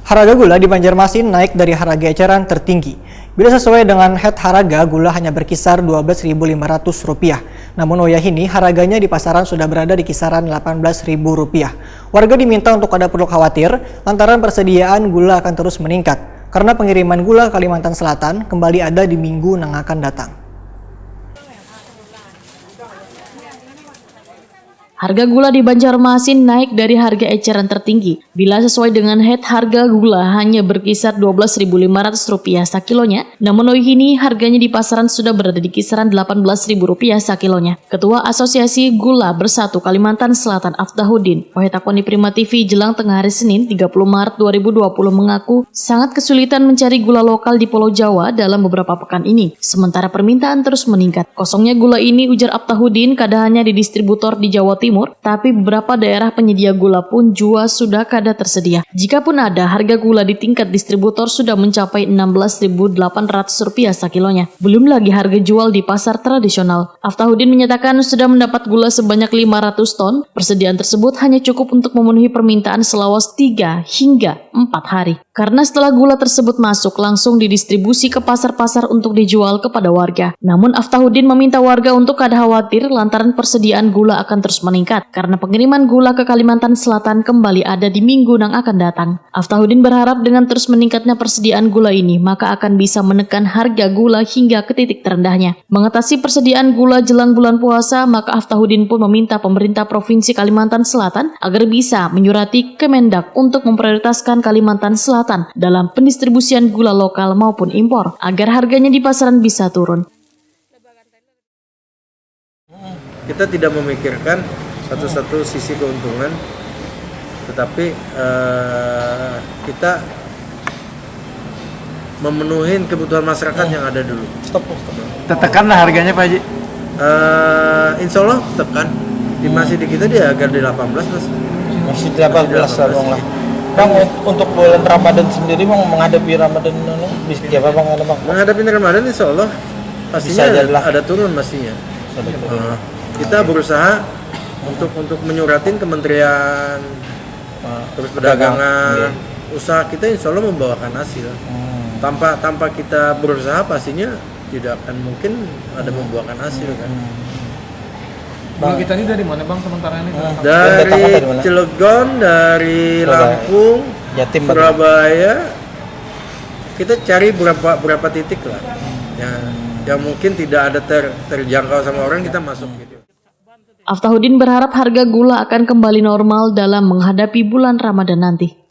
Harga gula di Banjarmasin naik dari harga eceran tertinggi. Bila sesuai dengan head harga, gula hanya berkisar Rp12.500. Namun wayahini harganya di pasaran sudah berada di kisaran Rp18.000. Warga diminta untuk tidak perlu khawatir, lantaran persediaan gula akan terus meningkat. Karena pengiriman gula Kalimantan Selatan kembali ada di minggu yang akan datang. Harga gula di Banjarmasin naik dari harga eceran tertinggi. Bila sesuai dengan head harga gula hanya berkisar Rp12.500 sakilonya, namun wayahini harganya di pasaran sudah berada di kisaran Rp18.000 sakilonya. Ketua Asosiasi Gula Bersatu Kalimantan Selatan Aftahuddin, Wahetakoni Prima TV jelang tengah hari Senin 30 Maret 2020 mengaku sangat kesulitan mencari gula lokal di Pulau Jawa dalam beberapa pekan ini. Sementara permintaan terus meningkat. Kosongnya gula ini, ujar Aftahuddin, kada hanya di distributor di Jawa Timur, tapi beberapa daerah penyedia gula pun juga sudah kada tersedia. Jikapun ada, harga gula di tingkat distributor sudah mencapai Rp16.800 sakilonya. Belum lagi harga jual di pasar tradisional. Aftahuddin menyatakan sudah mendapat gula sebanyak 500 ton. Persediaan tersebut hanya cukup untuk memenuhi permintaan selawas 3 hingga 4 hari. Karena setelah gula tersebut masuk, langsung didistribusi ke pasar-pasar untuk dijual kepada warga. Namun Aftahuddin meminta warga untuk kada khawatir lantaran persediaan gula akan terus meningkat karena pengiriman gula ke Kalimantan Selatan kembali ada di minggu yang akan datang. Aftahuddin berharap dengan terus meningkatnya persediaan gula ini, maka akan bisa menekan harga gula hingga ke titik terendahnya. Mengatasi persediaan gula jelang bulan puasa, maka Aftahuddin pun meminta pemerintah Provinsi Kalimantan Selatan agar bisa menyurati Kemendak untuk memprioritaskan Kalimantan Selatan dalam pendistribusian gula lokal maupun impor, agar harganya di pasaran bisa turun. Kita tidak memikirkan satu-satu sisi keuntungan, tetapi kita memenuhi kebutuhan masyarakat yang ada dulu. Tekanlah harganya Pak Haji? Insya Allah tekan. Masih di kita di harga di 18 mas. Masih 18 lah. Bang, untuk bulan Ramadan sendiri Bang, menghadapi Ramadan bisa apa Bang? Menghadapi Ramadan insya Allah pastinya ada turun pastinya. Kita berusaha untuk menyuratin Kementerian terus perdagangan, usaha kita insya Allah membawakan hasil. Tanpa kita berusaha pastinya tidak akan mungkin ada membuahkan hasil kan. Bang, kita ini dari mana Bang sementara ini? Dari Cilegon, dari Lampung, Jatim, Surabaya. Kita cari berapa titik lah yang mungkin tidak ada terjangkau sama orang, kita masuk gitu. Aftahuddin berharap harga gula akan kembali normal dalam menghadapi bulan Ramadan nanti.